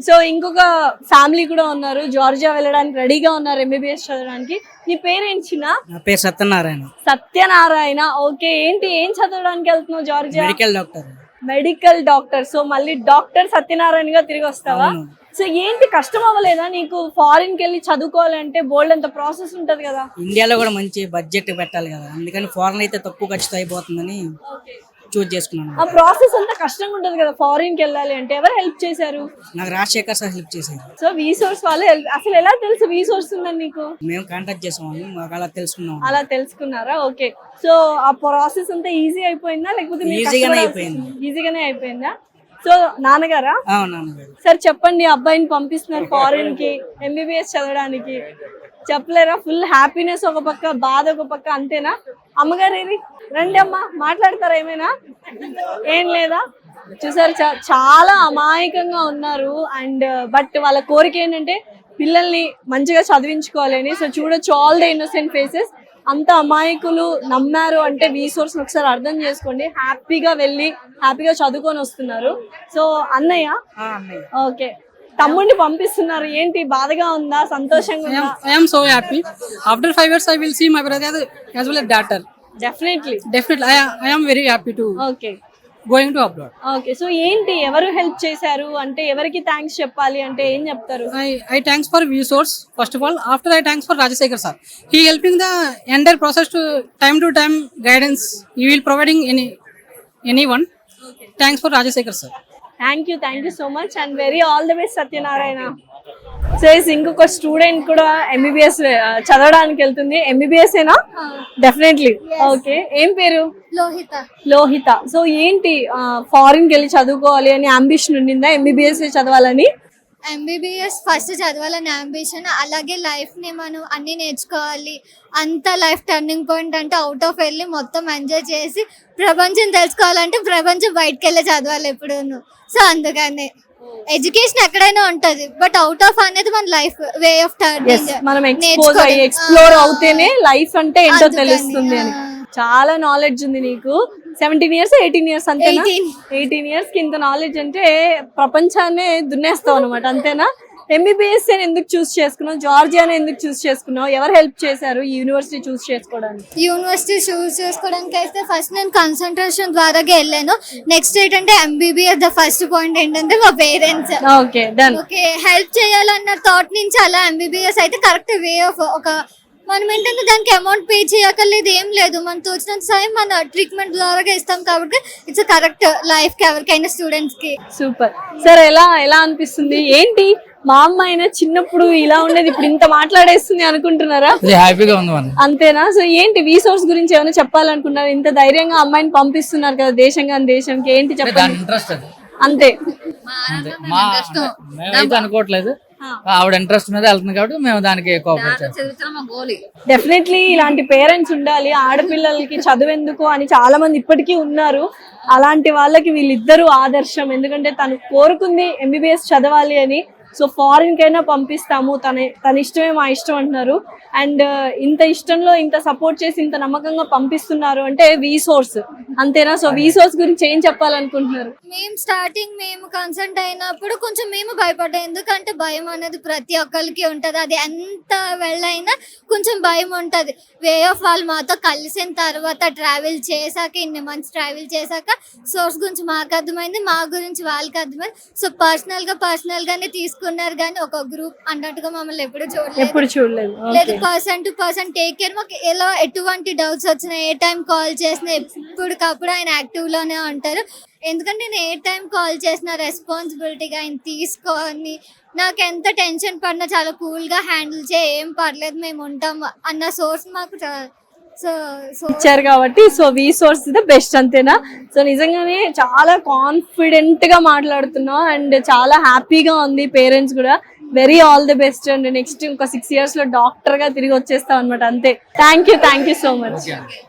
So ఇంకొక family కూడా ఉన్నారు, జార్జియా వెళ్ళడానికి రెడీగా ఉన్నారు ఎంబీబీఎస్ చదవడానికి. నీ పేరేంటి చిన్న? నా పేరు సత్యనారాయణ. సత్యనారాయణ. ఓకే, ఏంటి ఏం చదవడానికి వెళ్తున్నావు Georgia? Medical doctor. Medical doctor. So మళ్ళీ డాక్టర్ సత్యనారాయణ గా తిరిగి వస్తావా? సో ఏంటి కష్టం అవ్వలేదా నీకు ఫారిన్ కి వెళ్ళి చదువుకోవాలంటే? బోల్డ్ అంత ప్రాసెస్ ఉంటది కదా. ఇండియాలో కూడా మంచి బడ్జెట్ పెట్టాలి కదా, అందుకని ఫారెన్ అయితే తక్కువ ఖర్చుతో అయిపోతుందని చూస్ చేసుకున్నాను. ఆ ప్రాసెస్ అంతా కష్టంగా ఉంటది కదా ఫారిన్ కి వెళ్ళాలి అంటే. ఎవరు హెల్ప్ చేశారు? నాకు రాజశేఖర్ సార్ హెల్ప్ చేశారు. సో వీసోర్స్ వాళ్ళు అసలు ఎలా తెలుసు వీసోర్స్ ఉందని నీకు? మేము కాంటాక్ట్ చేసాము, మాకు అలా తెలుసుకున్నాం. అలా తెలుసుకున్నారా? ఓకే. సో ఆ ప్రాసెస్ అంతా ఈజీ అయిపోయిందా లేకపోతే ఈజీగానే అయిపోయింది? ఈజీగానే అయిపోయిందా. సో నాన్నగారా? నాన్నగారు. సార్ చెప్పండి, అబ్బాయిని పంపిస్తున్నారు ఫారిన్ కి ఎంబీబీఎస్ చదవడానికి, చెప్పలేరా? ఫుల్ హ్యాపీనెస్ ఒక పక్క, బాధ ఒక పక్క, అంతేనా? అమ్మగారు ఏది? రండి అమ్మా, మాట్లాడతారా ఏమైనా? ఏం లేదా? చూసారు, చాలా అమాయకంగా ఉన్నారు. అండ్ బట్ వాళ్ళ కోరిక ఏంటంటే పిల్లల్ని మంచిగా చదివించుకోవాలని. సో చూడొచ్చు ఆల్ ద ఇన్నోసెంట్ ఫేసెస్. అంత అమాయకులు నమ్మారు అంటే వీసోర్స్ ఒకసారి అర్థం చేసుకోండి. హ్యాపీగా వెళ్ళి హ్యాపీగా చదువుకొని వస్తున్నారు. సో అన్నయ్య, ఓకే, తమ్ముడిని పంపిస్తున్నారు, ఏంటి బాధగా ఉందా సంతోషంగా ఉందా? I am so happy. After 5 years I will see my brother as well as daughter. Definitely. I am very happy to okay going to abroad. Okay. So ఏంటి ఎవరు హెల్ప్ చేశారు అంటే, ఎవరికి థ్యాంక్స్ చెప్పాలి అంటే ఏం చెప్తారు? I thanks for VSource first of all. After I thanks for Rajasekhar sir. He helping the entire process to time guidance. He will providing anyone. Thanks for Rajasekhar sir. Thank you so much and very all the best Satyanarayana. So ఇంకొక student కూడా MBBS చదవడానికి వెళ్తుంది. MBBS ఏనా? Definitely. Okay, ఏం పేరు? Lohitha. So ఏంటి foreign కి వెళ్ళి చదువుకోవాలి అని అంబిషన్ ఉండిందా ఎంబీబీఎస్ చదవాలని? ఎంబీబీఎస్ ఫస్ట్ చదవాలని అంబిషన్, అలాగే లైఫ్ ని మనం అన్ని నేర్చుకోవాలి. అంత లైఫ్ టర్నింగ్ పాయింట్ అంటే అవుట్ ఆఫ్ వెళ్ళి మొత్తం ఎంజాయ్ చేసి ప్రపంచం తెలుసుకోవాలంటే ప్రపంచం బయటకు వెళ్ళి చదవాలి ఎప్పుడూను. సో అందుకని ఎడ్యుకేషన్ ఎక్కడైనా ఉంటది, బట్ అవుట్ ఆఫ్ అనేది మన లైఫ్ వే ఆఫ్ టర్నింగ్. మనం ఎక్స్ప్లోర్ అవుతేనే లైఫ్ అంటే ఏంటో తెలుస్తుంది అని. చాలా నాలెడ్జ్ ఉంది నీకు. 17 years 18 years అంతేనా? 18 years కి ఇంత నాలెడ్జ్ అంటే ప్రపంచాన్ని దున్నేస్తావు అనమాట, అంతేనా? ఎంబీబీఎస్ అని ఎందుకు చూస్ చేసుకున్నావు? జార్జియాని ఎందుకు చూస్ చేసుకున్నావు? ఎవరు హెల్ప్ చేశారు ఈ యూనివర్సిటీ చూస్ చేసుకోవడానికి? యూనివర్సిటీ చూస్ చేసుకోవడానికి అయితే ఫస్ట్ నేను కన్సంట్రేషన్ ద్వారా వెళ్ళాను. నెక్స్ట్ ఏంటంటే ఎంబీబీఎస్ ద ఫస్ట్ పాయింట్ ఏంటంటే మా parents okay done. Okay, help చేయాలన్న థాట్ నుంచి అలా ఎంబీబీఎస్ అయితే కరెక్ట్ వే ఆఫ్. ఒక మనం ఏంటంటే దానికి అమౌంట్ పే చేయక్కర్లేదు, ఏం లేదు, మనం తోచినంత సాయం మన ట్రీట్మెంట్ ద్వారా ఇస్తాం కాబట్టి ఇట్స్ కరెక్ట్ లైఫ్ కి ఎవరికైనా స్టూడెంట్స్ కి. సూపర్. సార్ ఎలా అనిపిస్తుంది? ఏంటి మా అమ్మ అయినా చిన్నప్పుడు ఇలా ఉండేది, ఇప్పుడు ఇంత మాట్లాడేస్తుంది అనుకుంటున్నారా? హ్యాపీగా ఉంది. అంతేనా? సో ఏంటి వీసోర్స్ గురించి ఏమైనా చెప్పాలనుకున్నారు? ఇంత ధైర్యంగా అమ్మాయిని పంపిస్తున్నారు కదా దేశంకి, ఏంటి చెప్పండి? అంతే, మేమైతే అనుకోవట్లేదు, ఆవిడ ఇంట్రెస్ట్ మీద వెళ్తుంది కాబట్టి మేము దానికి డెఫినెట్లీ ఇలాంటి పేరెంట్స్ ఉండాలి. ఆడపిల్లలకి చదువెందుకు అని చాలా మంది ఇప్పటికీ ఉన్నారు. అలాంటి వాళ్ళకి వీళ్ళిద్దరూ ఆదర్శం. ఎందుకంటే తను కోరుకుంది ఎంబీబీఎస్ చదవాలి అని. సో ఫారిన్ కైనా పంపిస్తాము, తన ఇష్టమే మా ఇష్టం అంటున్నారు. అండ్ ఇంత ఇష్టంలో ఇంత సపోర్ట్ చేసి ఇంత నమ్మకంగా పంపిస్తున్నారు అంటే వీసోర్స్, అంతేనా? సో వీసోర్స్ గురించి ఏం చెప్పాలనుకుంటున్నారు? మేము కన్సల్ట్ అయినప్పుడు కొంచెం మేము భయపడ్డాం, ఎందుకంటే భయం అనేది ప్రతి ఒక్కరికి ఉంటది. అది ఎంత వెళ్ళైనా కొంచెం భయం ఉంటది. వే ఆఫ్ వాళ్ళు మాతో కలిసిన తర్వాత ట్రావెల్ చేశాక, ఇన్ని మంత్స్ ట్రావెల్ చేశాక సోర్స్ గురించి మాకు అర్థమైంది, మా గురించి వాళ్ళకి అర్థమైంది. సో పర్సనల్ గానే తీసుకున్నారు, కానీ ఒక గ్రూప్ అన్నట్టుగా మమ్మల్ని ఎప్పుడు చూడలేదు. లేదు, person to person take care. మాకు ఎలా ఎటువంటి డౌట్స్ వచ్చినా, ఏ టైం కాల్ చేసినా ఎప్పటికప్పుడు ఆయన యాక్టివ్ లోనే ఉంటారు. ఎందుకంటే నేను ఏ టైం కాల్ చేసినా రెస్పాన్సిబిలిటీగా ఆయన తీసుకొని, నాకు ఎంత టెన్షన్ పడినా చాలా కూల్ గా హ్యాండిల్ ఏం పర్లేదు మేము ఉంటాం అన్న సోర్స్ మాకు ఇచ్చారు కాబట్టి. సో వీసోర్స్ ద బెస్ట్, అంతేనా? సో నిజంగానే చాలా కాన్ఫిడెంట్ గా మాట్లాడుతున్నావు అండ్ చాలా హ్యాపీగా ఉంది. పేరెంట్స్ కూడా very all the best. And next ఒక 6 years లో డాక్టర్ గా తిరిగి వచ్చేస్తాం అనమాట, అంతే. Thank you so much.